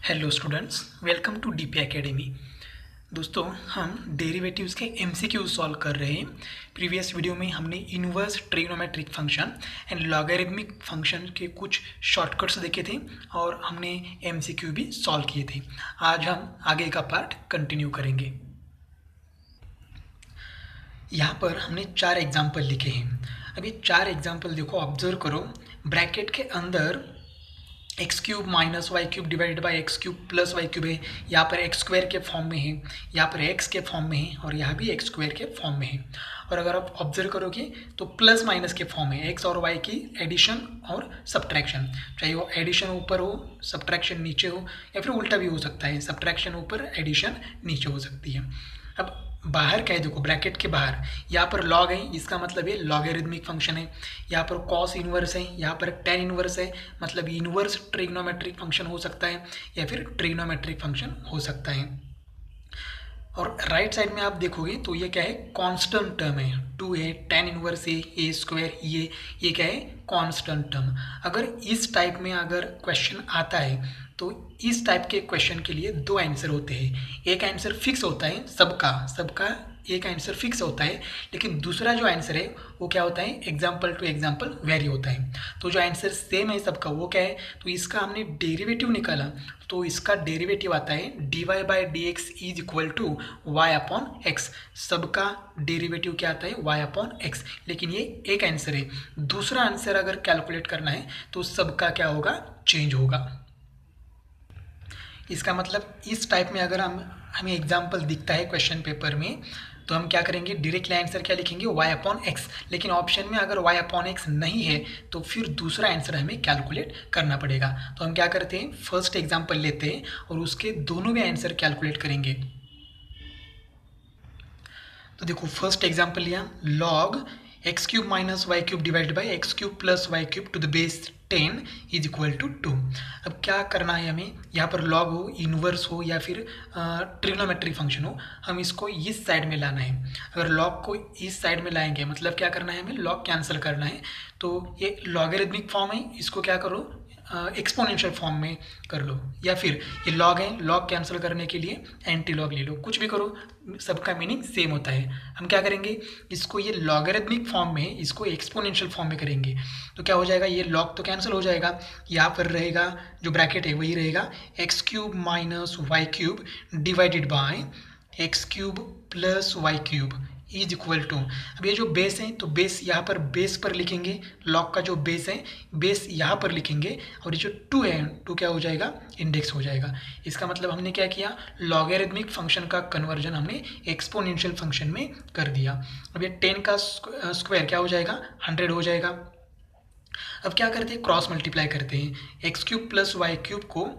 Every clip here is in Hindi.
Hello students, welcome to DP academy. दोस्तों, हम डेरिवेटिव्स के एमसीक्यू सॉल्व कर रहे हैं। प्रीवियस वीडियो में हमने inverse trigonometric function and logarithmic function के कुछ शॉर्टकट्स देखे थे और हमने एमसीक्यू भी सॉल्व किए थे। आज हम आगे का पार्ट कंटिन्यू करेंगे। यहाँ पर हमने 4 एग्जाम्पल लिखे हैं। अभी 4 एग्जाम्पल देखो, ऑब्जर्व करो। ब्रैकेट के अंदर x cube minus y cube divided by x cube plus y cube है। यहाँ पर एक्स स्क्वायर के फॉर्म में है, यहाँ पर एक्स के फॉर्म में है और यहाँ भी एक्स स्क्वायर के फॉर्म में है। और अगर आप ऑब्जर्व करोगे तो प्लस माइनस के फॉर्म है, एक्स और वाई की एडिशन और सब्ट्रैक्शन। चाहे वो एडिशन ऊपर हो, सब्ट्रैक्शन नीचे हो, या फिर उल्टा भी हो सकता है, सब्ट्रैक्शन ऊपर एडिशन नीचे हो सकती है। अब बाहर क्या है, देखो ब्रैकेट के बाहर यहाँ पर लॉग है, इसका मतलब ये लॉगरिथमिक फंक्शन है। यहाँ पर कॉस इनवर्स है, यहाँ पर टेन इनवर्स है, मतलब इनवर्स ट्रिग्नोमेट्रिक फंक्शन हो सकता है या फिर ट्रिग्नोमेट्रिक फंक्शन हो सकता है। और राइट साइड में आप देखोगे तो ये क्या है, कांस्टेंट टर्म है। 2 है, टेन इनवर्स ए स्क्वायर, ये क्या है, कांस्टेंट टर्म। अगर इस टाइप में अगर क्वेश्चन आता है तो इस टाइप के क्वेश्चन के लिए 2 आंसर होते हैं। एक आंसर फिक्स होता है, सबका एक आंसर फिक्स होता है, लेकिन दूसरा जो आंसर है वो क्या होता है, एग्जाम्पल टू एग्जाम्पल वेरी होता है। तो जो आंसर सेम है सबका वो क्या है, तो इसका हमने डेरिवेटिव निकाला तो इसका डेरिवेटिव आता है dy by d x is equal to y upon x. सबका डेरिवेटिव क्या आता है, y अपॉन एक्स। लेकिन ये एक आंसर है, दूसरा आंसर अगर कैलकुलेट करना है तो सबका क्या होगा, चेंज होगा। इसका मतलब इस टाइप में अगर हमें एग्जाम्पल दिखता है क्वेश्चन पेपर में तो हम क्या करेंगे, डायरेक्टली आंसर क्या लिखेंगे, y अपॉन एक्स। लेकिन ऑप्शन में अगर y अपॉन एक्स नहीं है तो फिर दूसरा आंसर हमें कैलकुलेट करना पड़ेगा। तो हम क्या करते हैं, फर्स्ट एग्जाम्पल लेते हैं और उसके दोनों भी आंसर कैलकुलेट करेंगे। तो देखो फर्स्ट एग्जाम्पल लिया, log x cube minus y cube divided by x cube plus y cube to the base 10 is equal to 2। अब क्या करना है हमें, यहाँ पर लॉग हो, इन्वर्स हो या फिर ट्रिग्नोमेट्रिक फंक्शन हो, हम इसको इस साइड में लाना है। अगर लॉग को इस साइड में लाएंगे मतलब क्या करना है, हमें लॉग कैंसिल करना है। तो ये लॉगरिथमिक फॉर्म है, इसको क्या करो, एक्सपोनेंशियल फॉर्म में कर लो, या फिर ये लॉग है, लॉग कैंसिल करने के लिए एंटी लॉग ले लो, कुछ भी करो, सबका मीनिंग सेम होता है। हम क्या करेंगे, इसको ये लॉगरिथमिक फॉर्म में है, इसको एक्सपोनेंशियल फॉर्म में करेंगे तो क्या हो जाएगा, ये लॉग तो कैंसिल हो जाएगा, यहाँ पर रहेगा जो ब्रैकेट है वही रहेगा, x cube minus y cube divided by x cube plus y cube is equal to. अब ये जो बेस है तो बेस यहाँ पर बेस पर लिखेंगे, लॉग का जो बेस है बेस यहाँ पर लिखेंगे, और ये जो 2 है 2 क्या हो जाएगा, इंडेक्स हो जाएगा। इसका मतलब हमने क्या किया, लॉगरिथमिक फंक्शन का कन्वर्जन हमने एक्सपोनेंशियल फंक्शन में कर दिया। अब ये 10 का स्क्वायर क्या हो जाएगा, 100 हो जाएगा। अब क्या करते हैं, क्रॉस मल्टीप्लाई करते हैं, x cube plus y cube को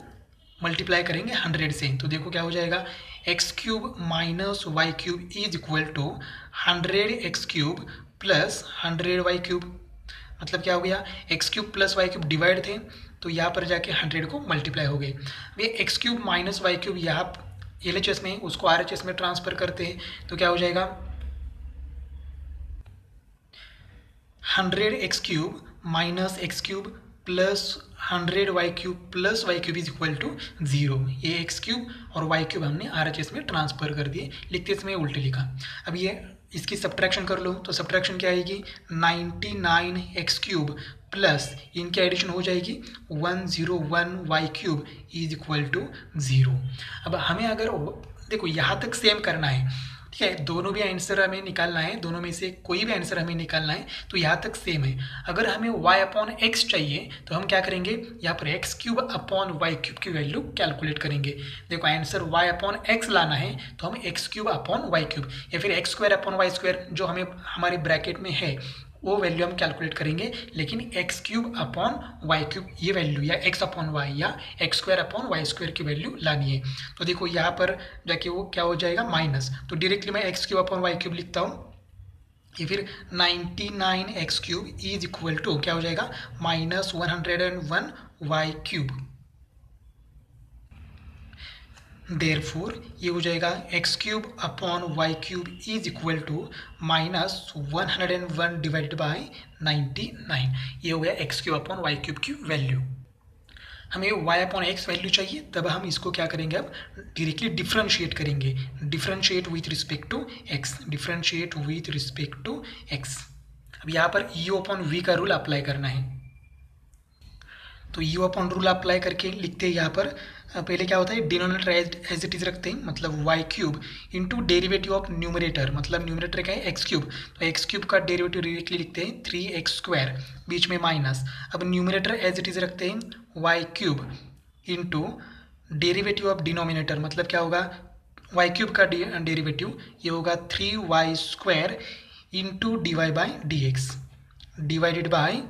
मल्टीप्लाई करेंगे 100 से, तो देखो क्या हो जाएगा, x cube minus y cube is equal to 100 x cube plus 100 y cube. मतलब क्या हो गया, x cube plus y cube divide थे तो यहाँ पर जाके 100 को मल्टीप्लाई हो गए। अब ये x cube minus y cube यहाँ LHS में, उसको RHS में ट्रांसफर करते हैं तो क्या हो जाएगा, 100 x cube minus x cube plus 100 y cube plus y cube is equal to 0। ये एक्स क्यूब और वाई क्यूब हमने RHS में ट्रांसफर कर दिए, लिखते समय उल्टे लिखा। अब ये इसकी सब्ट्रैक्शन कर लो तो सब्ट्रैक्शन क्या आएगी, 99 एक्स क्यूब प्लस इनकी एडिशन हो जाएगी 101 y cube is equal to 0। अब हमें अगर देखो यहाँ तक सेम करना है, ठीक है, दोनों भी आंसर हमें निकालना है, दोनों में से कोई भी आंसर हमें निकालना है तो यहाँ तक सेम है। अगर हमें y अपॉन एक्स चाहिए तो हम क्या करेंगे, यहाँ पर x cube upon y cube की वैल्यू कैलकुलेट करेंगे। देखो आंसर y अपॉन एक्स लाना है तो हम x cube upon y cube या फिर x square upon y square जो हमें हमारे ब्रैकेट में है वो वैल्यू हम कैलकुलेट करेंगे, लेकिन x cube upon y cube ये वैल्यू या एक्स अपॉन वाई या x square upon y square की वैल्यू लानी है। तो देखो यहाँ पर जाके वो क्या हो जाएगा, माइनस, तो डायरेक्टली मैं x cube upon y cube लिखता हूँ, या फिर 99 x cube is equal to क्या हो जाएगा, माइनस 101 वाई क्यूब। देयरफॉर ये हो जाएगा x cube upon y cube is equal to minus 101 divided by 99। ये हो गया x cube upon y cube की वैल्यू। हमें y अपॉन एक्स वैल्यू चाहिए, तब हम इसको क्या करेंगे, अब डायरेक्टली डिफ्रेंशिएट करेंगे, differentiate with respect to x, differentiate with respect to x. अब यहाँ पर यू अपॉन वी का रूल अप्लाई करना है, तो यू अपॉन रूल अप्लाई करके लिखते हैं यहाँ पर। पहले क्या होता है, डिनोमिनेटर एज इट इज रखते हैं, मतलब y cube into derivative of numerator, मतलब न्यूमरेटर क्या है एक्स क्यूब, तो एक्स क्यूब का डेरिवेटिव डायरेक्टली लिखते हैं 3x² बीच में माइनस। अब न्यूमरेटर एज इट इज रखते हैं y cube into derivative of denominator, मतलब क्या होगा, वाई क्यूब का डेरिवेटिव ये होगा 3y² into dy/dx, divided by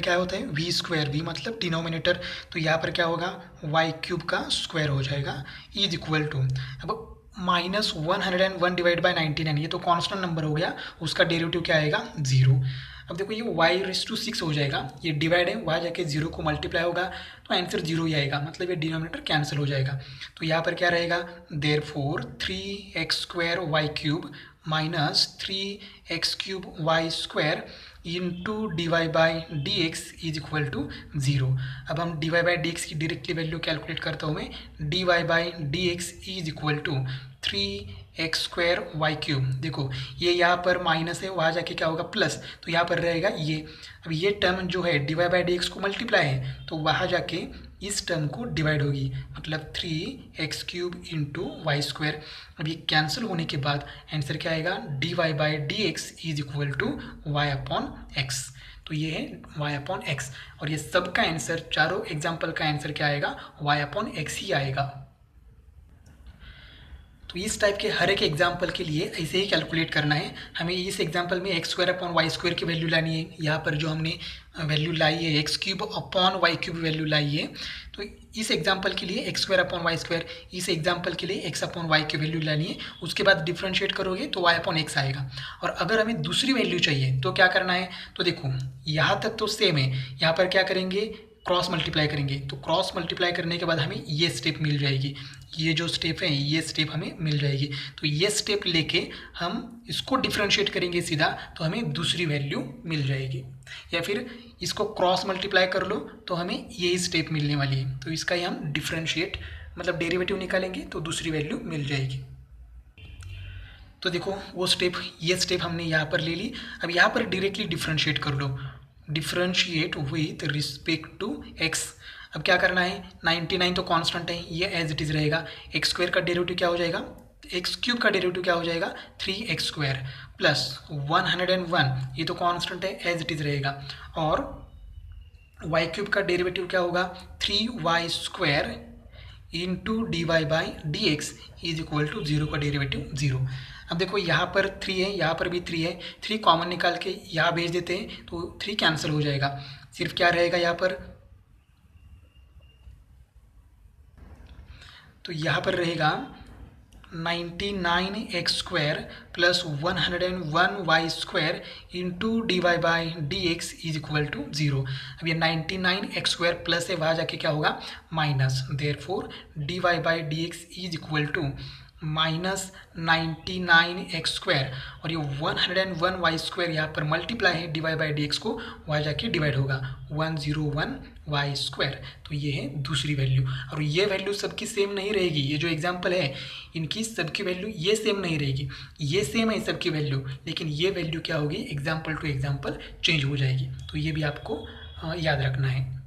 क्या होता है v², v मतलब डिनोमिनेटर, तो यहाँ पर क्या होगा y³ का स्क्वायर हो जाएगा, इज इक्वल टू, अब -101 डिवाइड बाई 99, ये तो कांस्टेंट नंबर हो गया, उसका डेरिवेटिव क्या आएगा 0। अब देखो ये y⁻6 हो जाएगा, ये डिवाइड है, वहाँ जाके 0 को मल्टीप्लाई होगा तो आंसर 0 ही आएगा, मतलब ये डिनोमिनेटर कैंसिल हो जाएगा। तो यहाँ पर क्या रहेगा, therefore 3x² y³ minus 3x³ y² into dy/dx is equal to 0। अब हम dy/dx की डायरेक्टली वैल्यू कैलकुलेट करता हूँ मैं, dy/dx is equal to 3x² y³। देखो ये यहाँ पर माइनस है, वहाँ जाके क्या होगा प्लस, तो यहाँ पर रहेगा ये। अब ये टर्म जो है dy/dx को मल्टीप्लाई है, तो वहाँ जाके इस टर्म को डिवाइड होगी, मतलब 3x³ इंटू y²। अब ये कैंसिल होने के बाद आंसर क्या आएगा, dy/dx is equal to y upon x. तो ये है y अपॉन एक्स, और ये सब का आंसर, चारों एग्जाम्पल का आंसर क्या आएगा, y अपॉन एक्स ही आएगा। तो इस टाइप के हर एक एग्जाम्पल के लिए ऐसे ही कैलकुलेट करना है। हमें इस एग्जाम्पल में x² अपॉन y² की वैल्यू लानी है, यहाँ पर जो हमने वैल्यू लाई है x³ अपॉन y³ वैल्यू लाई है, तो इस एग्जाम्पल के लिए x² अपॉन y², इस एग्जाम्पल के लिए x अपॉन y की वैल्यू लानी है, उसके बाद डिफ्रेंशिएट करोगे तो y अपॉन x आएगा। और अगर हमें दूसरी वैल्यू चाहिए तो क्या करना है, तो देखो यहाँ तक तो सेम है, यहाँ पर क्या करेंगे, क्रॉस मल्टीप्लाई करेंगे, तो क्रॉस मल्टीप्लाई करने के बाद हमें ये स्टेप मिल जाएगी, ये जो स्टेप है ये स्टेप हमें मिल जाएगी। तो ये स्टेप लेके हम इसको डिफ्रेंशिएट करेंगे सीधा, तो हमें दूसरी वैल्यू मिल जाएगी, या फिर इसको क्रॉस मल्टीप्लाई कर लो तो हमें यही स्टेप मिलने वाली है, तो इसका ही हम डिफ्रेंशिएट मतलब डेरिवेटिव निकालेंगे तो दूसरी वैल्यू मिल जाएगी। तो देखो वो स्टेप, ये स्टेप हमने यहाँ पर ले ली। अब यहाँ पर डायरेक्टली डिफ्रेंशिएट कर लो, differentiate with respect to x. अब क्या करना है, 99 तो कांस्टेंट है, ये एज इट इज़ रहेगा, x² का डेरिवेटिव क्या हो जाएगा, x³ का डेरिवेटिव क्या हो जाएगा 3x² प्लस 101, ये तो कांस्टेंट है एज इट इज़ रहेगा, और y³ का डेरिवेटिव क्या होगा 3y² into dy/dx is equal to 0 का डेरिवेटिव 0। अब देखो यहाँ पर 3 है, यहाँ पर भी 3 है, 3 कॉमन निकाल के यहाँ भेज देते हैं तो 3 कैंसिल हो जाएगा, सिर्फ क्या रहेगा यहाँ पर, तो यहाँ पर रहेगा 99x² plus 101y² into dy/dx is equal to 0। अब ये 99x² प्लस है, वहाँ जाके क्या होगा minus, therefore dy/dx is equal to -99x², और ये 101y² यहाँ पर मल्टीप्लाई है dy/dx को, वहाँ जाके डिवाइड होगा 101y²। तो ये है दूसरी वैल्यू, और ये वैल्यू सबकी सेम नहीं रहेगी, ये जो एग्जांपल है इनकी सबकी वैल्यू ये सेम नहीं रहेगी, ये सेम है सबकी वैल्यू, लेकिन ये वैल्यू क्या होगी एग्जाम्पल टू एग्जाम्पल चेंज हो जाएगी, तो ये भी आपको याद रखना है।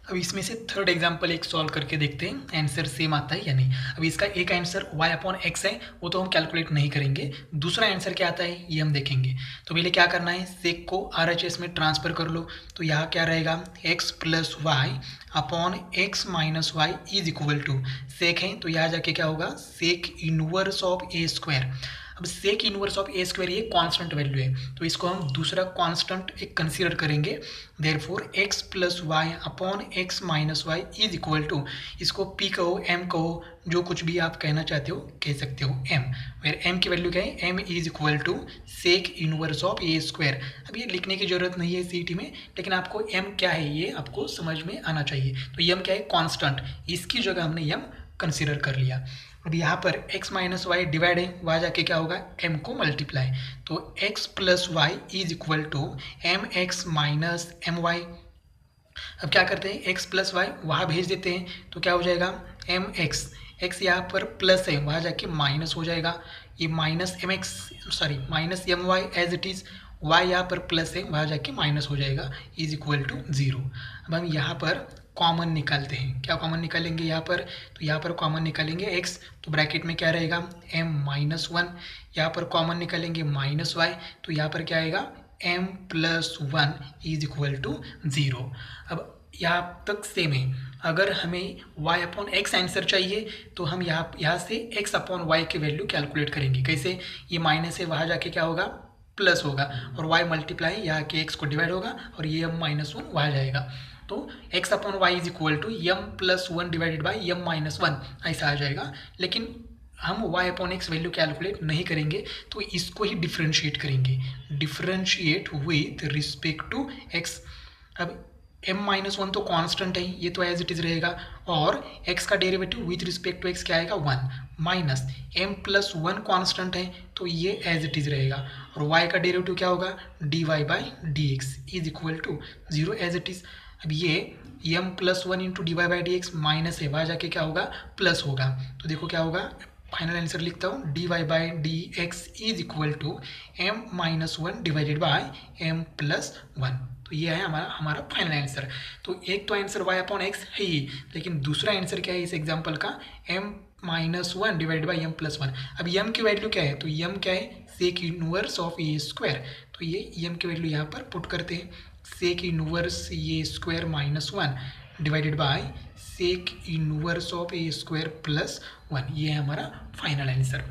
अब इसमें से थर्ड एग्जाम्पल एक सॉल्व करके देखते हैं आंसर सेम आता है या नहीं। अब इसका एक आंसर y अपॉन एक्स है, वो तो हम कैलकुलेट नहीं करेंगे, दूसरा आंसर क्या आता है ये हम देखेंगे। तो पहले क्या करना है, सेक को RHS में ट्रांसफर कर लो, तो यहाँ क्या रहेगा x plus y upon x minus y is equal to, sec है तो यहाँ जाके क्या होगा सेक इनवर्स ऑफ a²। अब सेक इनवर्स ऑफ a² ये कांस्टेंट वैल्यू है, तो इसको हम दूसरा कांस्टेंट एक कंसीडर करेंगे, therefore x plus y upon x minus y is equal to, इसको p कहो m कहो, जो कुछ भी आप कहना चाहते हो कह सकते हो m, वेर m की वैल्यू क्या है m is equal to sec inverse of a²। अब ये लिखने की जरूरत नहीं है CET में, लेकिन आपको m क्या है ये आपको समझ में आना चाहिए। तो m क्या है कांस्टेंट, इसकी जगह हमने m कंसिडर कर लिया। अब यहाँ पर x माइनस वाई डिवाइड है, वहाँ जाके क्या होगा, m को मल्टीप्लाई, तो x plus y is equal to m x minus m y. अब क्या करते हैं, x प्लस वाई वहाँ भेज देते हैं, तो क्या हो जाएगा, एम एक्स, एक्स यहाँ पर प्लस है, वहाँ जाके माइनस हो जाएगा, ये minus m x, sorry minus m y as it is, y यहाँ पर प्लस है, वहाँ जाके माइनस हो जाएगा, इज इक्वल टू 0। अब हम यहाँ पर कॉमन निकालते हैं, क्या कॉमन निकालेंगे यहाँ पर, तो यहाँ पर कॉमन निकालेंगे x, तो ब्रैकेट में क्या रहेगा, m माइनस 1, यहाँ पर कॉमन निकालेंगे माइनस वाई, तो यहाँ पर क्या आएगा, m plus 1 is equal to 0। अब यहाँ तक सेम है, अगर हमें y अपॉन x आंसर चाहिए तो हम यहाँ से x अपॉन y की वैल्यू कैलकुलेट करेंगे। कैसे, ये माइनस है, वहाँ जाके क्या होगा, प्लस होगा, और y मल्टीप्लाई यहाँ के x को डिवाइड होगा, और ये m माइनस 1 वहाँ जाएगा, तो x upon y is equal to m plus 1 divided by m minus 1 ऐसा आ जाएगा। लेकिन हम y upon x value calculate नहीं करेंगे, तो इसको ही डिफ्रेंशिएट करेंगे, differentiate with respect to x। अब m माइनस 1 तो कांस्टेंट है, ये तो एज इट इज रहेगा, और x का derivative with respect to x क्या आएगा, 1 माइनस m प्लस 1 कांस्टेंट है, तो ये एज इट इज रहेगा, और y का डेरिवेटिव क्या होगा, dy by d x is equal to 0 as it is. अब ये m plus 1 into d y by d x minus है, वहाँ जाके क्या होगा, प्लस होगा, तो देखो क्या होगा, फाइनल आंसर लिखता हूँ, d y by d x is equal to m minus 1 divided by m plus 1। तो ये है हमारा फाइनल आंसर। तो एक तो आंसर y अपॉन एक्स है ही, लेकिन दूसरा आंसर क्या है इस एग्जाम्पल का, m minus 1 divided by m plus 1। अब m की वैल्यू क्या है, तो m क्या है, sec inverse of a square, तो ये m की वैल्यू यहाँ पर पुट करते हैं, sec inverse a square minus 1 divided by sec inverse of a square plus 1, ये है हमारा फाइनल आंसर।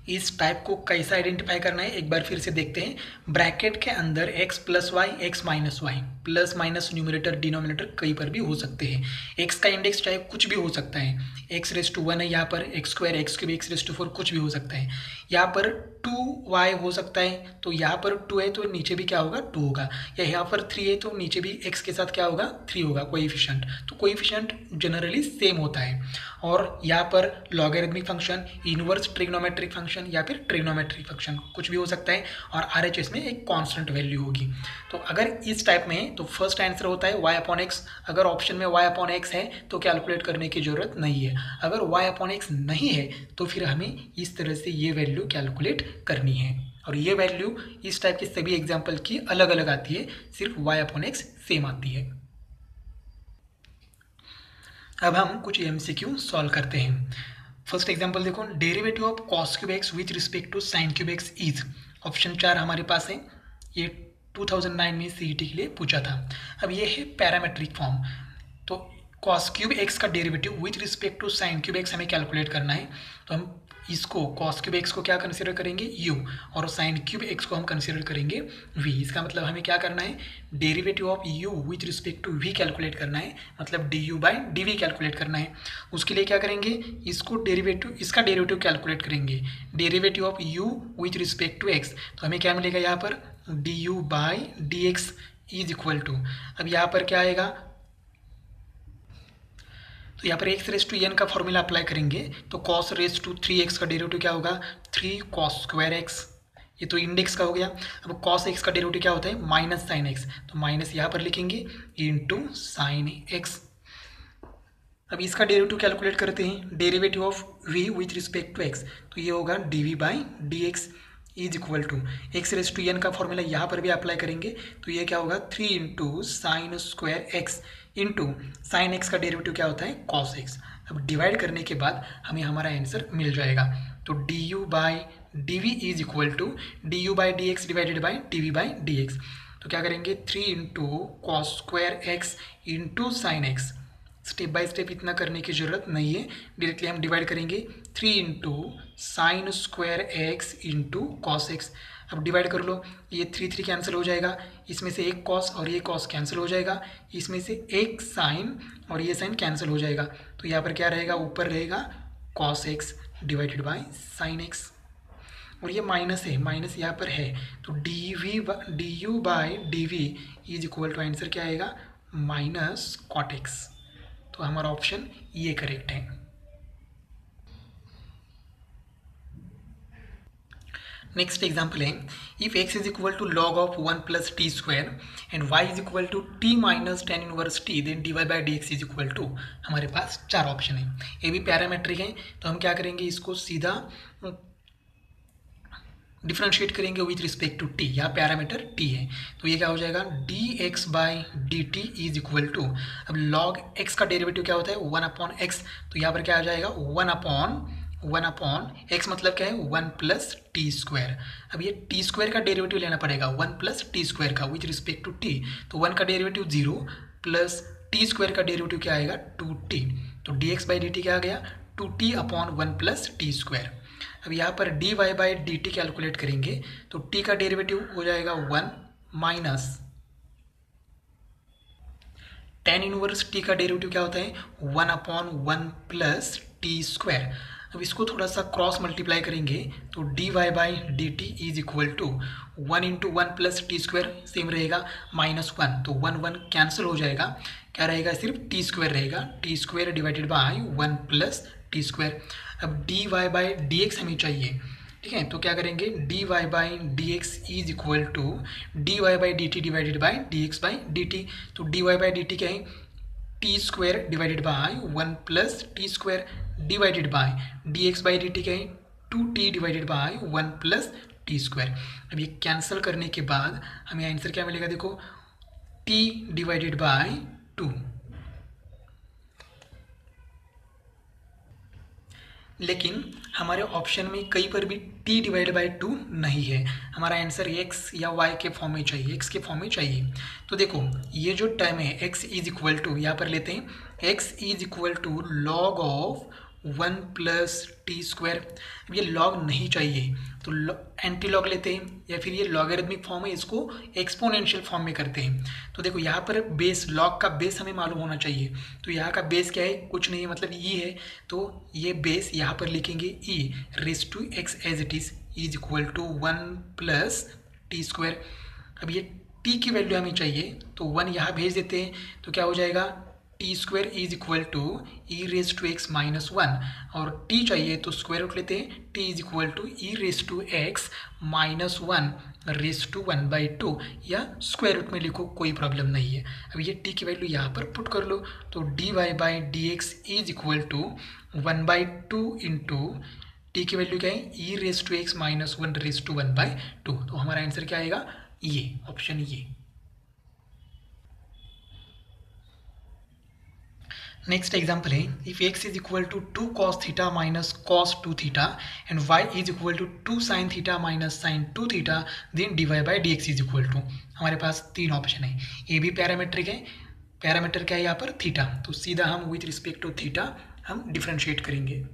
इस टाइप को कैसे आइडेंटिफाई करना है एक बार फिर से देखते हैं। ब्रैकेट के अंदर x plus y, x minus y, plus minus numerator denominator कहीं पर भी हो सकते हैं। x का इंडेक्स चाहे कुछ भी हो सकता है, x रेस टू 1 है यहाँ पर, x square, x cube, x raise to 4 कुछ भी हो सकता है। यहाँ पर 2y हो सकता है, तो यहाँ पर 2 है तो नीचे भी क्या होगा, 2 होगा, या यहाँ पर 3 है तो नीचे भी x के साथ क्या होगा, 3 होगा कोएफिशिएंट। तो कोएफिशिएंट जनरली सेम होता है, और यहाँ पर logarithmic function, inverse trigonometric function या फिर ट्रिग्नोमेट्रिक फंक्शन कुछ भी हो सकता है, और RHS में एक कांस्टेंट वैल्यू होगी। तो अगर इस टाइप में तो फर्स्ट आंसर होता है y अपॉन एक्स। अगर ऑप्शन में y अपॉन एक्स है तो कैलकुलेट करने की जरूरत नहीं है, अगर y अपॉन एक्स नहीं है तो फिर हमें इस तरह से ये वैल्यू कैलकुलेट करनी है, और ये वैल्यू इस टाइप के सभी एग्जाम्पल की अलग अलग आती है, सिर्फ y अपॉन एक्स सेम आती है। अब हम कुछ MCQ सॉल्व करते हैं। फर्स्ट एग्जांपल देखो, derivative of cos cube x with respect to sine cube x is, option 4 हमारे पास है, ये 2009 में CET के लिए पूछा था। अब ये है पैरामेट्रिक फॉर्म, तो कॉस क्यूब एक्स का derivative with respect to sine cube x हमें कैलकुलेट करना है, तो हम इसको कॉस क्यूब एक्स को क्या कंसीडर करेंगे, u, और साइन क्यूब एक्स को हम कंसीडर करेंगे v। इसका मतलब हमें क्या करना है, derivative of u with respect to v calculate करना है, मतलब du बाई dv कैलकुलेट करना है। उसके लिए क्या करेंगे, इसका डेरिवेटिव कैलकुलेट करेंगे, derivative of u with respect to x, तो हमें क्या मिलेगा यहाँ पर, du by dx is equal to, अब यहाँ पर क्या आएगा, तो यहाँ पर x रेस टू n का फॉर्मूला अप्लाई करेंगे, तो cos रेस टू 3x का डेरिवेटिव क्या होगा, 3 cos स्क्वायर x, ये तो इंडेक्स का हो गया। अब cos x का डेरिवेटिव क्या होता है, माइनस साइन x, तो माइनस यहाँ पर लिखेंगे इंटू साइन x। अब इसका डेरिवेटिव कैलकुलेट करते हैं, derivative of v with respect to x, तो ये होगा dv by dx is equal to, x raise to n का फॉर्मूला यहाँ पर भी अप्लाई करेंगे, तो ये क्या होगा, 3 into sine square x into sine x का डेरिवेटिव क्या होता है, कॉस एक्स। अब डिवाइड करने के बाद हमें हमारा आंसर मिल जाएगा, तो d u by d v is equal to d u by d x divided by d v by d x. तो क्या करेंगे, 3 into cos square x into sine x, step by step इतना करने की जरूरत नहीं है, डायरेक्टली हम डिवाइड करेंगे, 3 into sine square x into cos x. अब डिवाइड कर लो, ये 3 कैंसिल हो जाएगा, इसमें से एक कॉस और ये कॉस कैंसिल हो जाएगा, इसमें से एक साइन और ये साइन कैंसिल हो जाएगा, तो यहाँ पर क्या रहेगा, ऊपर रहेगा cos x divided by sine x, और ये माइनस है, माइनस यहाँ पर है, तो d u by d v is equal to answer क्या आएगा, माइनस कॉट एक्स। तो हमारा ऑप्शन ये करेक्ट है। नेक्स्ट एग्जाम्पल है, if x is equal to log of 1 plus t square and y is equal to t minus tan inverse t, then dy by d x is equal to, हमारे पास चार ऑप्शन है, ये भी पैरामेट्रिक है, तो हम क्या करेंगे, इसको सीधा डिफ्रेंशिएट करेंगे विथ रिस्पेक्ट टू टी, यहाँ पैरामीटर टी है, तो ये क्या हो जाएगा, d x by d t is equal to, अब लॉग एक्स का डेरिवेटिव क्या होता है, 1/x, तो यहाँ पर क्या आ जाएगा 1/1 एक्स मतलब क्या है 1 प्लस टी स्क्वायर। अब ये टी स्क्वायर का डेरिवेटिव लेना पड़ेगा 1 प्लस टी स्क्वायर का विथ रिस्पेक्ट टू टी, तो 1 का डेरिवेटिव 0 प्लस टी स्क्वायर का डेरिवेटिव क्या आएगा 2t, तो D x by d t क्या आ गया 2t/1 प्लस टी स्क्वायर। अब यहाँ पर dy by d T calculate करेंगे तो t का डेरिवेटिव हो जाएगा 1 माइनस टेन इनवर्स टी का डेरिवेटिव क्या होता है 1/1 प्लस टी स्क्वायर। अब इसको थोड़ा सा क्रॉस मल्टीप्लाई करेंगे तो dy by d t is equal to 1 into 1 plus t square same रहेगा -1, तो 1 कैंसिल हो जाएगा, क्या रहेगा सिर्फ टी स्क्वायर रहेगा, t square divided by 1 plus t square. अब dy बाई डी एक्स हमें चाहिए, ठीक है, तो क्या करेंगे dy by d x is equal to dy by d t divided by d x by d t, तो dy बाई डी टी क्या है t square divided by 1 plus t square divided by d x by d t क्या है 2t divided by 1 plus t square. अब ये कैंसिल करने के बाद हमें आंसर क्या मिलेगा, देखो t डिवाइडेड बाई 2, लेकिन हमारे ऑप्शन में कहीं पर भी t डिवाइड बाई 2 नहीं है, हमारा आंसर x या y के फॉर्म में चाहिए, x के फॉर्म में चाहिए। तो देखो ये जो टर्म है x इज इक्वल टू, यहाँ पर लेते हैं x is equal to log of 1 plus t square. ये लॉग नहीं चाहिए तो एंटी लॉग लेते हैं, या फिर ये लॉगरिथमिक फॉर्म है इसको एक्सपोनेंशियल फॉर्म में करते हैं। तो देखो यहाँ पर बेस, लॉग का बेस हमें मालूम होना चाहिए, तो यहाँ का बेस क्या है, कुछ नहीं है, मतलब e है, तो ये बेस यहाँ पर लिखेंगे e raise to x as it is equal to 1 plus t square. अब ये t की वैल्यू हमें चाहिए तो 1 यहाँ भेज देते हैं, तो क्या हो जाएगा t square is equal to e raise to x minus 1, और t चाहिए तो स्क्वायर रूट लेते हैं, t is equal to e raise to x minus 1 raise to 1/2, या स्क्वायर रूट में लिखो कोई प्रॉब्लम नहीं है। अब ये t की वैल्यू यहाँ पर पुट कर लो, तो dy by d x is equal to 1/2 into t की वैल्यू क्या है e raise to x minus 1 raise to 1/2, तो हमारा आंसर क्या आएगा, ये ऑप्शन ये। नेक्स्ट एग्जाम्पल है, if x is equal to 2 cos theta minus cos 2 theta and y is equal to 2 sin theta minus sin 2 theta, then dy by d x is equal to, हमारे पास तीन ऑप्शन है, ये भी पैरामीट्रिक है, पैरामीटर क्या है यहाँ पर थीटा, तो सीधा हम विथ रिस्पेक्ट टू थीटा हम डिफ्रेंशिएट करेंगे।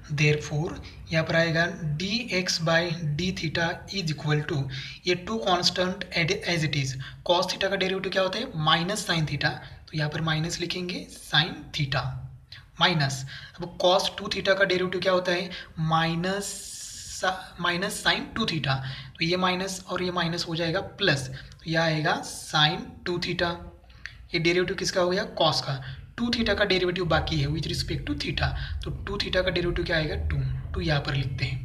देयरफॉर यहाँ पर आएगा d x by d theta is equal to, ये two constant as it is, cos theta का डेरिवेटिव क्या होता है माइनस साइन थीटा, तो यहाँ पर माइनस लिखेंगे साइन थीटा माइनस, अब कॉस 2 थीटा का डेरिवेटिव क्या होता है माइनस साइन 2 थीटा, तो ये माइनस और ये माइनस हो जाएगा प्लस, तो यह आएगा साइन 2 थीटा, ये डेरिवेटिव किसका हो गया कॉस का, 2 थीटा का डेरिवेटिव बाकी है विथ रिस्पेक्ट टू थीटा, तो 2 थीटा का डेरिवेटिव क्या आएगा 2 यहाँ पर लिखते हैं।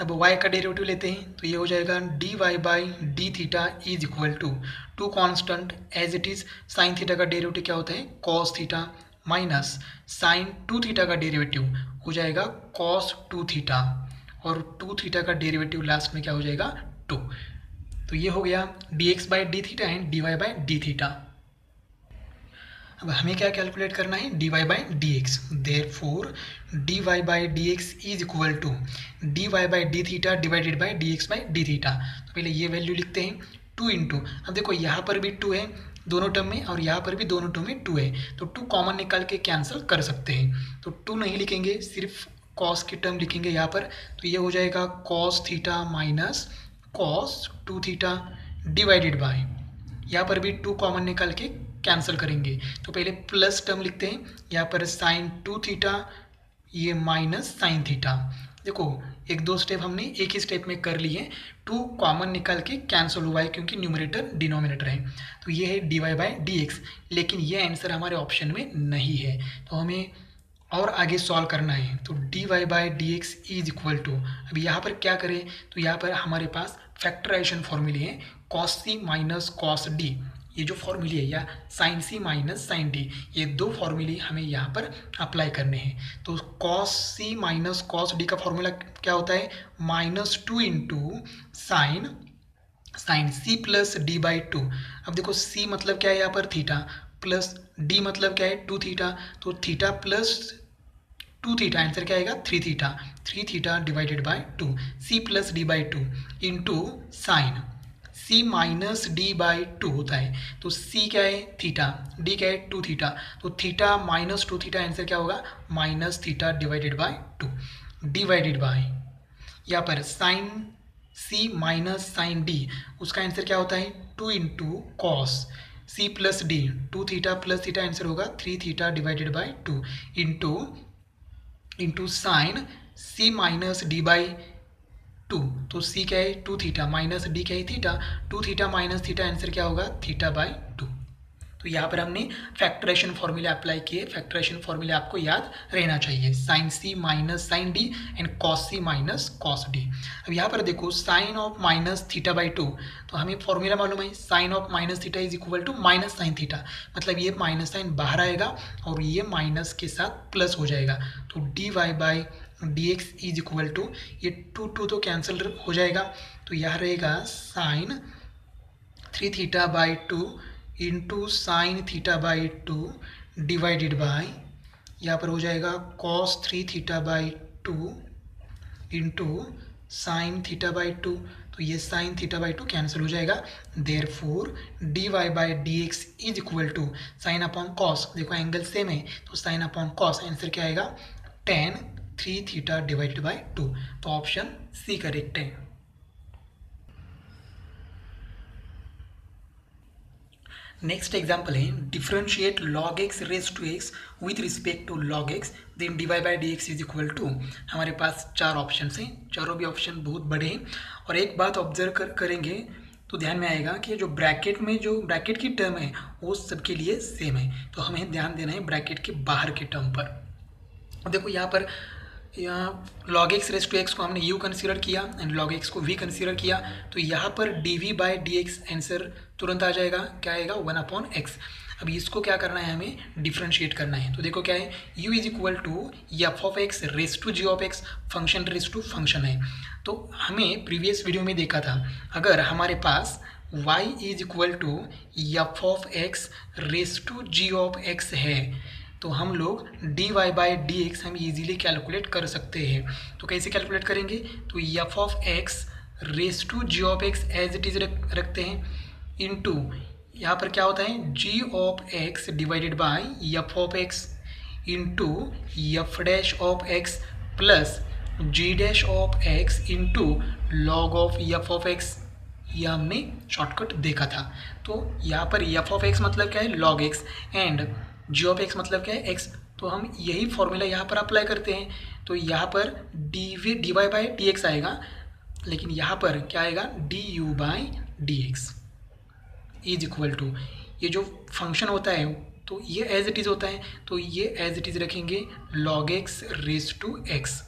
अब y का डेरिवेटिव लेते हैं तो ये हो जाएगा dy by d theta is equal to 2 constant as it is, sine theta का डेरिवेटिव क्या होता है cos theta minus sine 2 theta का डेरिवेटिव हो जाएगा कॉस 2 थीटा, और 2 थीटा का डेरिवेटिव लास्ट में क्या हो जाएगा 2, तो ये हो गया dx by d theta and dy by d theta. अब हमें क्या कैलकुलेट करना है dy by d x, therefore dy by d x is equal to dy by d theta divided by dx by d theta, तो पहले ये वैल्यू लिखते हैं 2 इंटू, अब देखो यहाँ पर भी 2 है दोनों टर्म में और यहाँ पर भी दोनों टर्म में 2 है, तो 2 कॉमन निकाल के कैंसिल कर सकते हैं, तो 2 नहीं लिखेंगे सिर्फ कॉस की टर्म लिखेंगे यहाँ पर, तो ये हो जाएगा cos theta minus cos 2 theta divided by, यहाँ पर भी 2 कॉमन निकाल के कैंसिल करेंगे, तो पहले प्लस टर्म लिखते हैं यहाँ पर साइन 2 थीटा, ये माइनस साइन थीटा, देखो एक दो स्टेप हमने एक ही स्टेप में कर लिए, टू कॉमन निकाल के कैंसिल हुआ है क्योंकि न्यूमरेटर डिनोमिनेटर है, तो ये है dy बाई डी एक्स, लेकिन ये आंसर हमारे ऑप्शन में नहीं है, तो हमें और आगे सॉल्व करना है। तो dy by d x is equal to, अब यहाँ पर क्या करें, तो यहाँ पर हमारे पास फैक्टराइजेशन फॉर्मूले हैं, cos c minus cos d, ये जो फॉर्मूले है, या साइन सी माइनस साइन डी, ये दो फॉर्मूले हमें यहाँ पर अप्लाई करने हैं। तो cos c minus cos d का फॉर्मूला क्या होता है, -2 into sine c plus d by two. अब देखो c मतलब क्या है यहाँ पर थीटा, प्लस d मतलब क्या है 2 थीटा, तो थीटा प्लस 2 थीटा, आंसर क्या आएगा 3 theta divided by 2, c plus d by two into sine C minus D by two होता है, तो सी क्या है थीटा, डी क्या है 2 थीटा, तो थीटा माइनस 2 थीटा, आंसर क्या होगा minus theta divided by 2, divided by यहाँ पर साइन सी माइनस साइन डी, उसका आंसर क्या होता है 2 into cos C plus D, 2 theta plus theta, answer होगा 3 theta divided by 2 into sine C minus D by two, तो सी क्या है 2 थीटा माइनस डी क्या है theta, 2 theta minus theta, answer क्या होगा थीटा बाई 2। तो यहाँ पर हमने फैक्टराइजेशन फॉर्मूले अप्लाई किए, फैक्टराइजेशन फॉर्मूले आपको याद रहना चाहिए, sine C minus sine d and cos c minus cos d. अब यहाँ पर देखो sine of minus theta by 2, तो हमें फॉर्मूला मालूम है, sine of minus theta is equal to minus sine theta, मतलब ये माइनस साइन बाहर आएगा और ये माइनस के साथ प्लस हो जाएगा, तो d y by d x is equal to, ये 2 तो कैंसिल हो जाएगा, तो यह रहेगा sine 3 theta by 2 into sine theta by 2 divided by, यहाँ पर हो जाएगा cos 3 theta by 2 into sine theta by 2, तो ये साइन थीटा बाई 2 कैंसिल हो जाएगा, therefore d y by d x is equal to sine upon cos, देखो एंगल सेम है तो साइन अपॉन कॉस, आंसर क्या आएगा tan 3 थीटा डिवाइडेड बाई 2, तो ऑप्शन सी करेक्ट है। नेक्स्ट एग्जाम्पल है differentiate log x raise to x with respect to log x then d y by d x is equal to, हमारे पास 4 ऑप्शन हैं, चारों भी ऑप्शन बहुत बड़े हैं, और एक बात ऑब्जर्व करेंगे तो ध्यान में आएगा कि जो ब्रैकेट में जो ब्रैकेट की टर्म है वो सबके लिए सेम है, तो हमें ध्यान देना है ब्रैकेट के बाहर के टर्म पर। देखो यहाँ पर log x raise to x को हमने u कंसीडर किया एंड log x को v कंसीडर किया, तो यहाँ पर dv by d x answer तुरंत आ जाएगा, क्या आएगा 1 अपॉन एक्स। अब इसको क्या करना है, हमें डिफ्रेंशिएट करना है, तो देखो क्या है u is equal to f of x raise to g of x, function raise to function है, तो हमें प्रीवियस वीडियो में देखा था अगर हमारे पास y is equal to f of x raise to g of x है, तो हम लोग d y by d x हम इजीली कैलकुलेट कर सकते हैं। तो कैसे कैलकुलेट करेंगे, तो f of x raise to g of x as it is रखते हैं, इनटू यहाँ पर क्या होता है g of x divided by f of x into f dash of x plus g dash of x into log of f of x, यह हमने शॉर्टकट देखा था। तो यहाँ पर एफ ऑफ एक्स मतलब क्या है log x and g of x मतलब क्या है एक्स, तो हम यही फॉर्मूला यहाँ पर अप्लाई करते हैं, तो यहाँ पर d y by d x आएगा, लेकिन यहाँ पर क्या आएगा d u by d x is equal to, ये जो फंक्शन होता है तो ये एज इट इज़ होता है, तो ये एज इट इज़ रखेंगे log x raise to x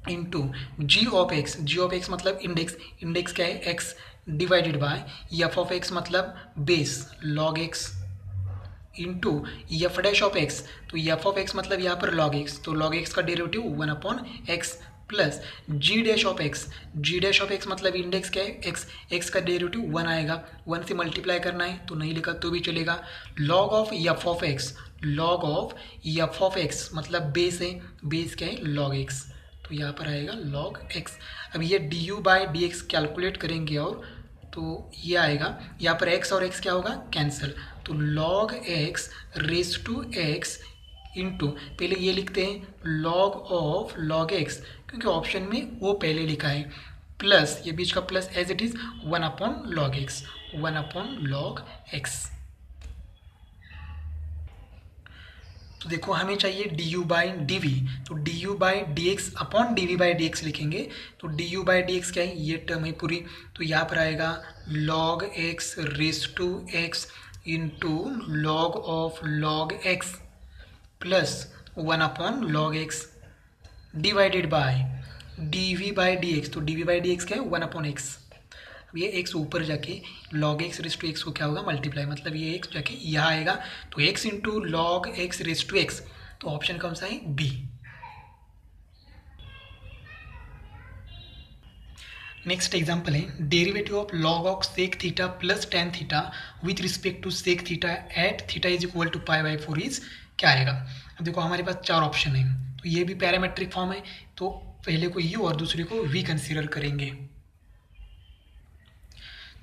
into g of x मतलब इंडेक्स, इंडेक्स क्या है x divided by f of x मतलब base log x into f dash of x, तो एफ ऑफ एक्स मतलब यहाँ पर log x, तो log x का derivative 1 upon x plus g dash of x मतलब इंडेक्स क्या है x का डेरिवेटिव 1 आएगा, 1 से मल्टीप्लाई करना है तो नहीं लिखा तो भी चलेगा, log of f of x मतलब बेस है, बेस क्या है log x, तो यहाँ पर आएगा log x। अब ये D u by d x calculate करेंगे और तो ये आएगा, यहाँ पर x और x क्या होगा कैंसिल, तो log x raise to x into पहले ये लिखते हैं log ऑफ log x क्योंकि ऑप्शन में वो पहले लिखा है, प्लस ये बीच का plus as it is 1 upon log x। तो देखो हमें चाहिए d u by d v, तो d u by d x upon d v by d x लिखेंगे। तो d u by d x क्या है, ये टर्म है पूरी, तो यहाँ पर आएगा log x raise to x into log of log x plus 1 upon log x divided by d v by d x. तो d v by d x क्या है, 1 अपॉन एक्स। अब ये एक्स ऊपर जाके log x raise to x को क्या होगा, मल्टीप्लाई, मतलब ये एक्स जाके यहाँ आएगा, तो x into log x raise to x. तो ऑप्शन कौन सा है, बी। नेक्स्ट एग्जाम्पल है derivative of log of sec theta plus tan theta with respect to sec theta at theta is equal to pi by 4 is क्या आएगा। अब देखो हमारे पास चार ऑप्शन है, तो ये भी पैरामेट्रिक फॉर्म है, तो पहले को यू और दूसरे को वी कंसीडर करेंगे।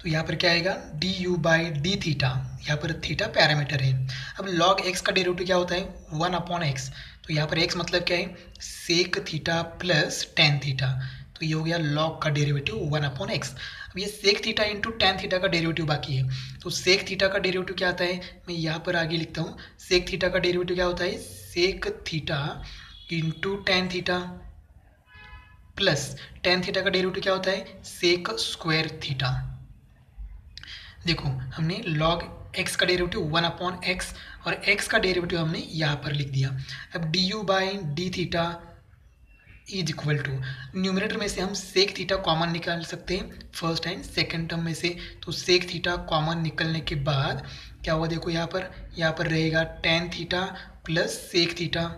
तो यहाँ पर क्या आएगा, d u by d theta, यहाँ पर थीटा पैरामीटर है। अब लॉग एक्स का डेरिवेटिव क्या होता है, 1 अपॉन एक्स। तो यहाँ पर एक्स मतलब क्या है, sec theta plus tan theta, तो ये हो गया लॉग का डेरिवेटिव 1 अपॉन एक्स। अब ये sec theta into tan theta का डेरिवेटिव बाकी है, तो सेक थीटा का डेरिवेटिव क्या आता है, मैं यहाँ पर आगे लिखता हूँ। सेक थीटा का डेरिवेटिव क्या होता है, sec theta into tan theta plus tan theta का डेरिवेटिव क्या होता है, सेक स्क्वायर थीटा। देखो हमने log x का डेरिवेटिव 1 अपॉन एक्स और x का डेरिवेटिव हमने यहाँ पर लिख दिया। अब d u by d theta is equal to, numerator में से हम सेक थीटा कॉमन निकाल सकते हैं फर्स्ट एंड सेकंड टर्म में से। तो सेक थीटा कॉमन निकलने के बाद क्या हुआ, देखो यहाँ पर रहेगा tan theta plus sec theta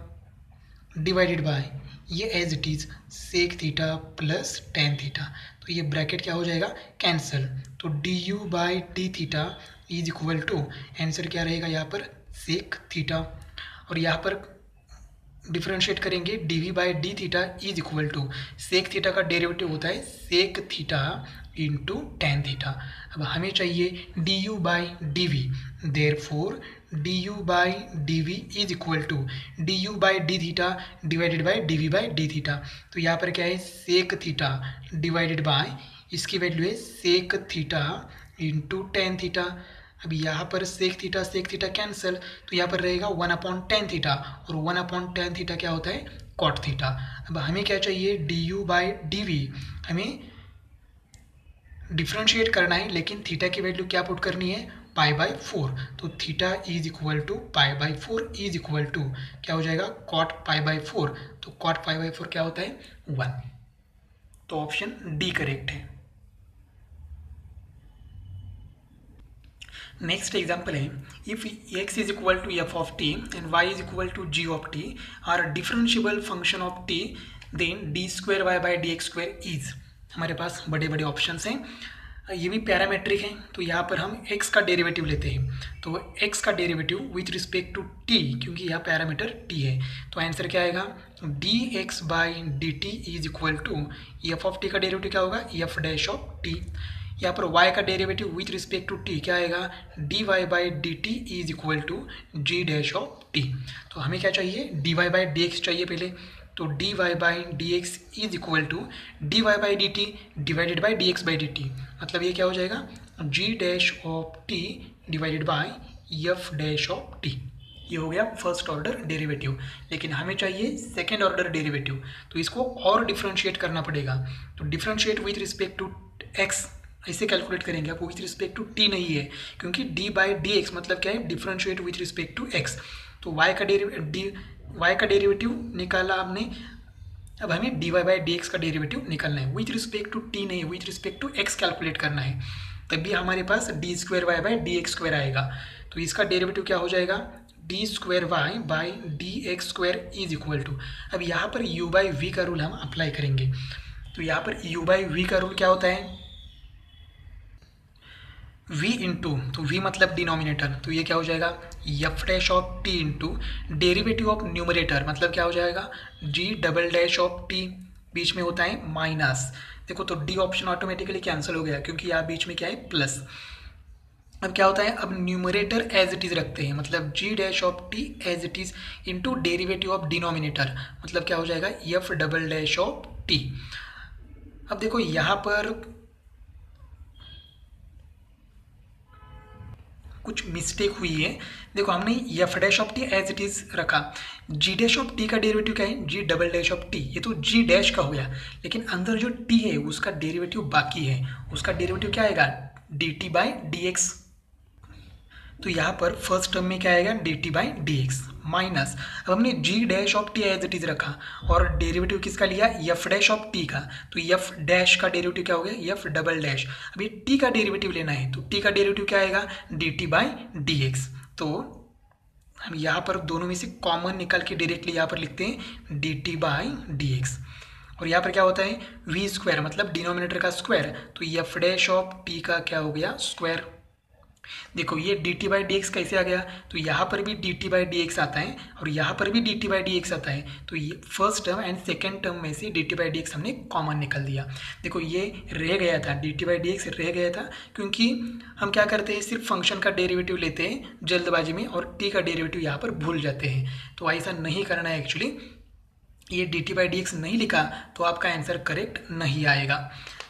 divided by ये as it is sec theta plus tan theta. तो ये ब्रैकेट क्या हो जाएगा, कैंसल। तो d u by d theta is equal to, answer क्या रहेगा यहाँ पर, सेक थीटा। और यहाँ पर डिफ्रेंशिएट करेंगे, d v by d theta is equal to, sec theta का डेरिवेटिव होता है sec theta into tan theta. अब हमें चाहिए d u by d v, therefore d u by d v is equal to d u by d theta divided by d v by d theta. तो यहाँ पर क्या है, सेक थीटा डिवाइडेड बाय, इसकी वैल्यू है sec theta into tan theta. अब यहाँ पर सेक थीटा कैंसिल, तो यहाँ पर रहेगा 1 अपॉन टेन थीटा, और 1 अपॉन टेन थीटा क्या होता है, कॉट थीटा। अब हमें क्या चाहिए, d u by d v, हमें डिफ्रेंशिएट करना है, लेकिन थीटा की वैल्यू क्या पुट करनी है, पाई बाई 4। तो theta is equal to pi by 4 is equal to क्या हो जाएगा, कॉट पाई बाई 4। तो कॉट पाई बाई 4 क्या होता है, 1। तो ऑप्शन डी करेक्ट है। नेक्स्ट एग्जाम्पल है, if x is equal to f of t and y is equal to g of t are differentiable function of t, then d square y by d x square is. हमारे पास बड़े बड़े ऑप्शंस हैं, ये भी पैरामेट्रिक है, तो यहाँ पर हम x का डेरिवेटिव लेते हैं। तो x का derivative with respect to t, क्योंकि यहाँ पैरामीटर t है, तो आंसर क्या आएगा, d x by d t is equal to f of t का डेरिवेटिव क्या होगा, एफ डैश ऑफ टी। यहाँ पर y का derivative with respect to t क्या आएगा, d y by d t is equal to g dash of t. तो हमें क्या चाहिए, d y by d x चाहिए पहले, तो d y by d x is equal to d y by d t divided by d x by d t. मतलब ये क्या हो जाएगा, g dash of t divided by f dash of t. ये हो गया फर्स्ट ऑर्डर डेरिवेटिव, लेकिन हमें चाहिए सेकेंड ऑर्डर डेरिवेटिव, तो इसको और डिफ्रेंशिएट करना पड़ेगा। तो differentiate with respect to x ऐसे कैलकुलेट करेंगे, आपको विथ रिस्पेक्ट टू टी नहीं है, क्योंकि डी बाई डी एक्स मतलब क्या है, differentiate with respect to x. तो वाई का डेरिवेटिव निकाला हमने, अब हमें d y by d x का डेरिवेटिव निकालना है, विथ रिस्पेक्ट टू टी नहीं, with respect to x calculate करना है, तभी हमारे पास d square y by d x square आएगा। तो इसका डेरिवेटिव क्या हो जाएगा, d square y by d x square is equal to, अब यहाँ पर यू बाई वी का रूल हम अप्लाई करेंगे। तो यहाँ पर यू बाई वी का रूल क्या होता है, v इंटू, तो v मतलब डिनोमिनेटर, तो ये क्या हो जाएगा, f dash of t into derivative of numerator, मतलब क्या हो जाएगा, g double dash of t, बीच में होता है माइनस। देखो तो डी ऑप्शन ऑटोमेटिकली कैंसिल हो गया, क्योंकि यहाँ बीच में क्या है, प्लस। अब क्या होता है, अब न्यूमरेटर एज इट इज रखते हैं, मतलब g dash of t as it is into derivative of denominator, मतलब क्या हो जाएगा, f double dash of t. अब देखो यहाँ पर कुछ मिस्टेक हुई है। देखो हमने f dash of t as it is रखा, जी डैश ऑफ टी का डेरिवेटिव क्या है, g double dash of t, ये तो जी डैश का हो गया, लेकिन अंदर जो टी है उसका डेरिवेटिव बाकी है, उसका डेरिवेटिव क्या आएगा, d t by d x. तो यहाँ पर फर्स्ट टर्म में क्या आएगा, d t by d x minus, अब हमने g dash of t as it is रखा और डेरिवेटिव किसका लिया, एफ डैश ऑफ टी का, तो एफ डैश का डेरिवेटिव क्या हो गया, एफ डबल डैश। अभी टी का डेरिवेटिव लेना है, तो टी का डेरिवेटिव क्या आएगा, d t by d x. तो हम यहाँ पर दोनों में से कॉमन निकाल के डायरेक्टली यहाँ पर लिखते हैं D t by d x, और यहाँ पर क्या होता है वी स्क्वायर, मतलब डिनोमिनेटर का स्क्वायर, तो एफ डैश ऑफ टी का क्या हो गया, स्क्वायर। देखो ये D t by d x कैसे आ गया, तो यहाँ पर भी D t by d x आता है और यहाँ पर भी D t by d x आता है, तो ये first term and second term में से D t by d x हमने कॉमन निकल दिया। देखो ये रह गया था, D t by d x रह गया था, क्योंकि हम क्या करते हैं, सिर्फ फंक्शन का डेरिवेटिव लेते हैं जल्दबाजी में और टी का डेरिवेटिव यहाँ पर भूल जाते हैं, तो ऐसा नहीं करना है। एक्चुअली ये D t by d x नहीं लिखा तो आपका आंसर करेक्ट नहीं आएगा।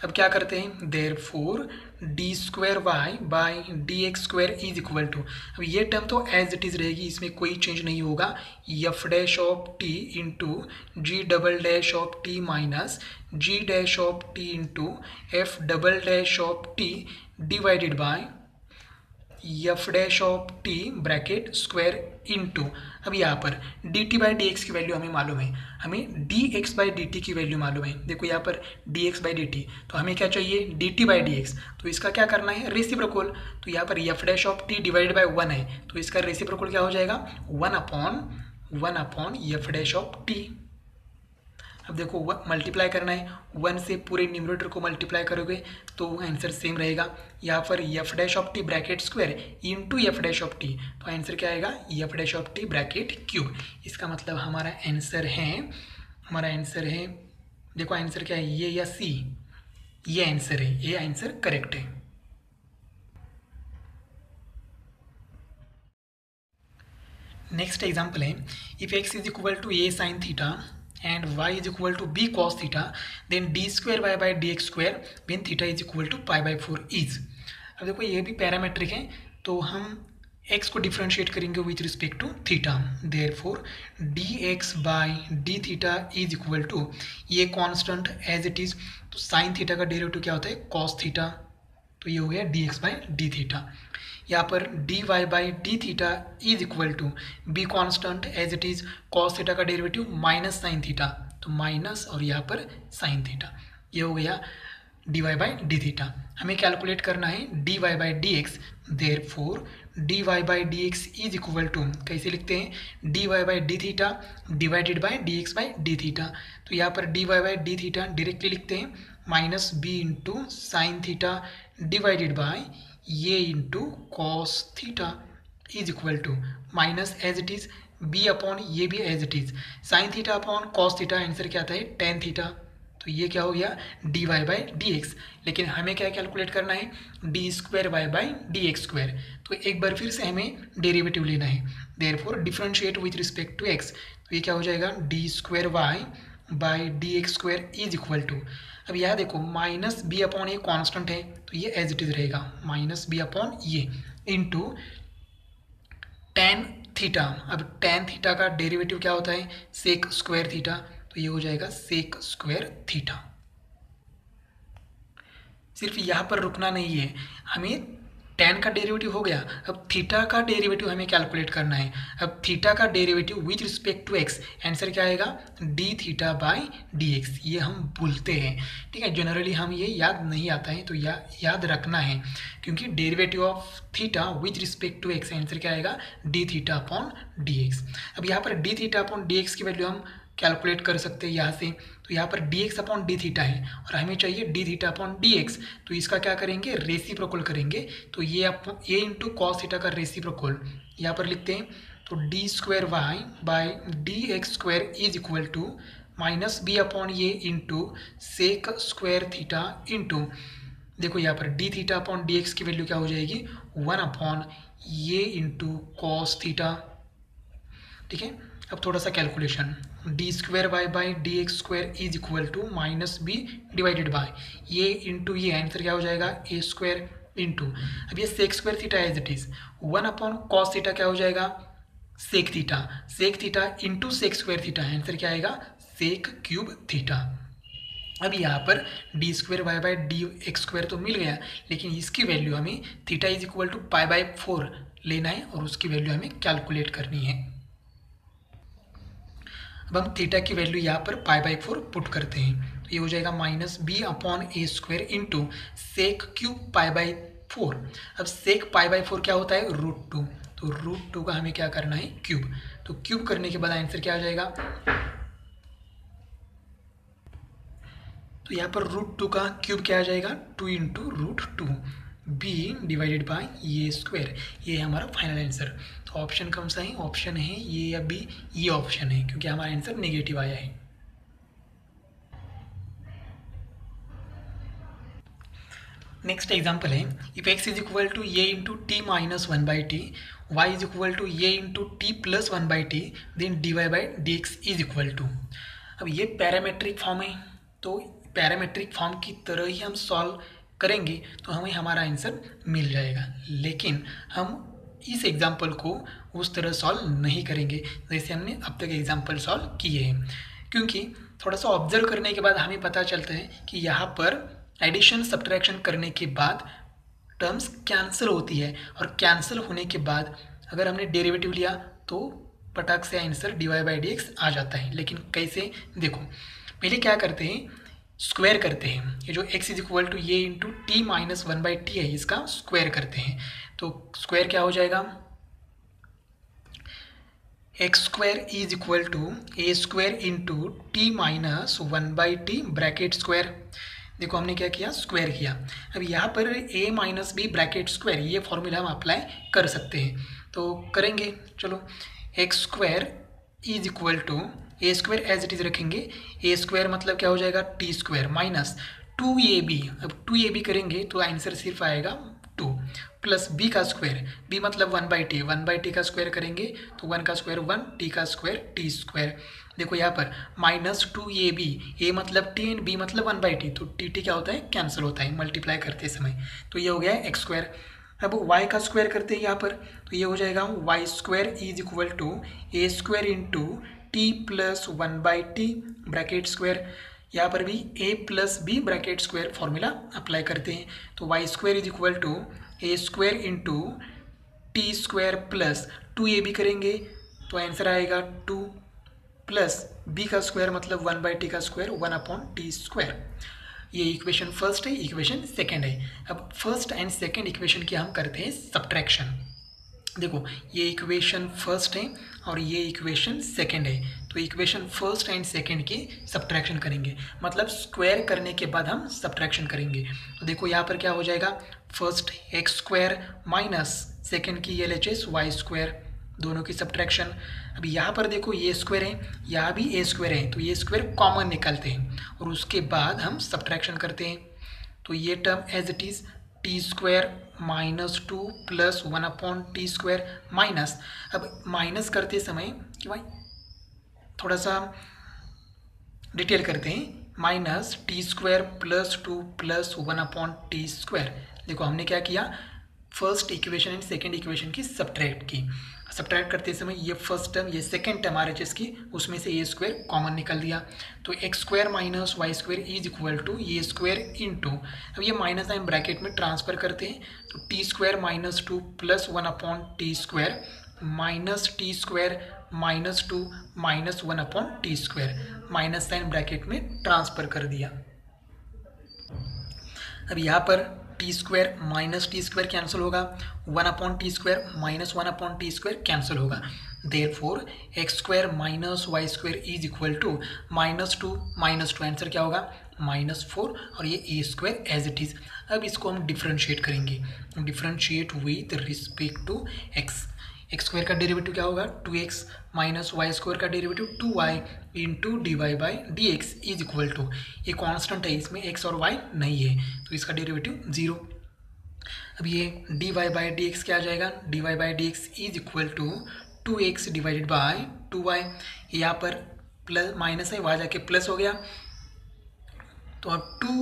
अब क्या करते हैं, therefore d square y by d x square is equal to, अब ये टर्म तो एज इट इज़ रहेगी, इसमें कोई चेंज नहीं होगा, f dash of t into g double dash of t minus g dash of t into f double dash of t divided by f dash of t bracket square into, अब यहाँ पर d t by d x की वैल्यू हमें मालूम है, हमें d x by d t की वैल्यू मालूम है। देखो यहाँ पर d x by d t, तो हमें क्या चाहिए, D t by d x, तो इसका क्या करना है, रेसिप्रोकल, तो यहाँ पर F dash of T divide by one है, तो इसका रेसिप्रोकल क्या हो जाएगा, one upon F dash of t. अब देखो मल्टीप्लाई करना है, वन से पूरे न्यूमरेटर को मल्टीप्लाई करोगे तो आंसर सेम रहेगा। यहाँ पर F dash of t bracket square into f dash of t, तो आंसर क्या आएगा, F dash of t bracket cube. इसका मतलब हमारा आंसर है, देखो आंसर क्या है, ये या सी, ये आंसर है, ये आंसर करेक्ट है। नेक्स्ट एग्जाम्पल है, if x is equal to a sine theta and y is equal to b cos theta, then d square y by dx square when theta is equal to pi by 4 is। अब देखो ये भी पैरामेट्रिक है, तो हम x को डिफ्रेंशिएट करेंगे with respect to theta, therefore dx by d theta is equal to, ये कांस्टेंट एज इट इज, तो साइन थीटा का डेरिवेटिव क्या होता है, कॉस थीटा, तो ये हो गया dx बाई डी थीटा। यहाँ पर d y by d theta is equal to b constant as it is, cos theta का डेरिवेटिव माइनस साइन थीटा, तो माइनस और यहाँ पर साइन थीटा, ये हो गया d y by d theta. हमें कैलकुलेट करना है d y by d x, therefore d y by d x is equal to, कैसे लिखते हैं, d y by d theta divided by d x by d theta, तो यहाँ पर d y by d theta directly लिखते हैं minus b into sine theta divided by ये into cos theta is equal to minus as it is b upon ये भी as it is, sine theta upon cos theta, answer क्या आता है टेन थीटा, तो ये क्या हो गया d y by d x. लेकिन हमें क्या कैलकुलेट करना है, d square y by d x square, तो एक बार फिर से हमें डेरिवेटिव लेना है, therefore differentiate with respect to x, तो ये क्या हो जाएगा, d square y by d x square is equal to, अब यहाँ देखो माइनस बी अपॉन ये कांस्टेंट है, तो ये एज इट इज रहेगा, माइनस बी अपॉन ये इंटू टेन थीटा, अब टेन थीटा का डेरिवेटिव क्या होता है, सेक स्क्वायर थीटा, तो ये हो जाएगा सेक स्क्वायर थीटा। सिर्फ यहाँ पर रुकना नहीं है, हमें टेन का डेरिवेटिव हो गया, अब थीटा का डेरिवेटिव हमें कैलकुलेट करना है। अब थीटा का derivative with respect to x, answer क्या आएगा, d theta by d x, ये हम भूलते हैं, ठीक है, जनरली हम ये याद नहीं आता है, तो याद रखना है, क्योंकि derivative of theta with respect to x, answer क्या आएगा, d theta upon d x. अब यहाँ पर d theta upon d x की वैल्यू हम कैलकुलेट कर सकते हैं यहाँ से, तो यहाँ पर d x upon d theta है और हमें चाहिए d theta upon d x, तो इसका क्या करेंगे, रेसिप्रोकल करेंगे, तो ये इंटू कॉस थीटा का रेसिप्रोकल यहाँ पर लिखते हैं, तो d square y by d x square is equal to minus b upon ये into sec square theta into, देखो यहाँ पर d theta upon d x की वैल्यू क्या हो जाएगी, वन अपॉन ये इंटू कॉस थीटा, ठीक है। अब थोड़ा सा calculation, d square y by d x square is equal to minus b divided by ये इंटू ये, आंसर क्या हो जाएगा, ए स्क्वायर इंटू, अब ये sec square theta as it is 1/cos theta क्या हो जाएगा, sec theta into sec square theta, answer क्या आएगा, सेक क्यूब थीटा। अब यहाँ पर d square y by d x square तो मिल गया, लेकिन इसकी वैल्यू हमें थीटा इज इक्वल टू π/4 लेना है और उसकी वैल्यू हमें कैलकुलेट करनी है। अब हम थीटा की वैल्यू यहाँ पर π/4 पुट करते हैं, तो ये हो जाएगा -b/a² इंटू सेक क्यूब π/4। अब सेक π/4 क्या होता है, √2, तो √2 का हमें क्या करना है, क्यूब। तो क्यूब करने के बाद आंसर क्या आ जाएगा, तो यहाँ पर √2 का क्यूब क्या आ जाएगा, 2 इंटू √2 b डिवाइडेड बाय ये स्क्वायर। ये है हमारा फाइनल आंसर। तो ऑप्शन कौन सा है, ऑप्शन है ये या बी, ये ऑप्शन है क्योंकि हमारा आंसर नेगेटिव आया है। नेक्स्ट एग्जाम्पल है, if x is equal to a into t minus 1/t, y is equal to a into t plus 1/t, then dy by d x is equal to. अब ये पैरामेट्रिक फॉर्म है, तो पैरामेट्रिक फॉर्म की तरह ही हम सॉल्व करेंगे तो हमें हमारा आंसर मिल जाएगा, लेकिन हम इस एग्जाम्पल को उस तरह सॉल्व नहीं करेंगे जैसे हमने अब तक एग्जाम्पल सॉल्व किए हैं, क्योंकि थोड़ा सा ऑब्जर्व करने के बाद हमें पता चलता है कि यहाँ पर एडिशन सब्ट्रैक्शन करने के बाद टर्म्स कैंसिल होती है, और कैंसिल होने के बाद अगर हमने डेरिवेटिव लिया तो पटाख से answer dy by d x आ जाता है। लेकिन कैसे, देखो पहले क्या करते हैं, स्क्वायर करते हैं। ये जो x is equal to a into t minus 1/t है, इसका स्क्वायर करते हैं। तो स्क्वायर क्या हो जाएगा, x square is equal to a square into t minus 1/t bracket square. देखो हमने क्या किया, स्क्वायर किया। अब यहाँ पर a minus b bracket square, ये फॉर्मूला हम अप्लाई कर सकते हैं, तो करेंगे। चलो, x square is equal to a square as it is रखेंगे, ए स्क्वायर मतलब क्या हो जाएगा, टी स्क्वायर माइनस 2ab। अब 2ab करेंगे तो आंसर सिर्फ आएगा 2, प्लस b का स्क्वायर, b मतलब 1/t का स्क्वायर करेंगे तो 1 का स्क्वायर 1, t का स्क्वायर t स्क्वायर। देखो यहाँ पर -2ab, a मतलब t एंड b मतलब 1/t, तो t क्या होता है, कैंसिल होता है मल्टीप्लाई करते समय, तो ये हो गया एक्स स्क्वायर। अब y का स्क्वायर करते हैं यहाँ पर, तो ये हो जाएगा y square is equal to a square into t plus 1/t bracket square. यहाँ पर भी a plus b bracket square formula apply करते हैं, तो y square is equal to a square into t square plus 2ab करेंगे तो आंसर आएगा 2, प्लस b का स्क्वायर मतलब 1/t का स्क्वायर 1/t स्क्वायर। ये इक्वेशन फर्स्ट है, इक्वेशन सेकंड है। अब फर्स्ट एंड सेकंड इक्वेशन की हम करते हैं सब्ट्रैक्शन। देखो ये इक्वेशन फर्स्ट है और ये इक्वेशन सेकंड है, तो इक्वेशन फर्स्ट एंड सेकंड की सब्ट्रैक्शन करेंगे, मतलब स्क्वायर करने के बाद हम सब्ट्रैक्शन करेंगे। तो देखो यहाँ पर क्या हो जाएगा, first x square minus second की LHS वाई स्क्वायर, दोनों की सब्ट्रैक्शन। अब यहाँ पर देखो ये स्क्वायर है, यहाँ भी ए स्क्वायर है, तो ये स्क्वायर कॉमन निकालते हैं और उसके बाद हम सब्ट्रैक्शन करते हैं। तो ये term as it is t square -2 plus 1/t square minus, अब माइनस करते समय कि भाई थोड़ा सा डिटेल करते हैं, -t square plus 2 plus 1/t square. देखो हमने क्या किया, first equation and second equation की सब्ट्रैक्ट की। सब्ट्रैक्ट करते समय ये फर्स्ट टर्म, ये सेकंड टर्म RHS की, उसमें से ए स्क्वायर कॉमन निकल दिया, तो x square minus y square is equal to ये स्क्वायर इंटू, अब ये माइनस हम ब्रैकेट में ट्रांसफर करते हैं, तो t square -2 plus 1/t square minus t square -2 minus 1/t square, minus sign bracket में ट्रांसफर कर दिया। अब यहाँ पर t square minus t square cancel होगा, 1/t square minus 1/t square cancel होगा, therefore x square minus y square is equal to -2 answer क्या होगा, -4, और ये a square as it is. अब इसको हम डिफ्रेंशिएट करेंगे, differentiate with respect to x. X square का डेरिवेटिव क्या होगा, 2x माइनस वाई स्क्वायर का derivative 2y into d y by d x is equal to, ये कांस्टेंट है, इसमें x और y नहीं है तो इसका डेरिवेटिव 0। अब ये d y by d x क्या आ जाएगा, d y by d x is equal to 2x divided by 2y, यहाँ पर प्लस माइनस है, वहाँ जाके प्लस हो गया, तो अब 2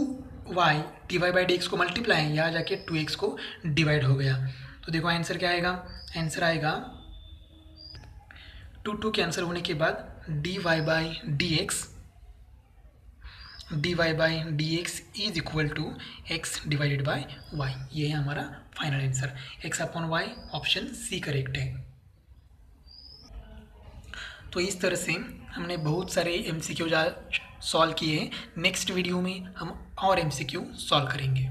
y d y by d x को मल्टीप्लाई है, यहाँ जाके 2x को डिवाइड हो गया। तो देखो आंसर क्या आएगा, आंसर आएगा 2 कैंसिल होने के बाद d y by d x is equal to x divided by y. ये है हमारा final answer, x upon y, option C correct है। तो इस तरह से हमने बहुत सारे MCQ सॉल्व किए हैं। नेक्स्ट वीडियो में हम और MCQ सॉल्व करेंगे।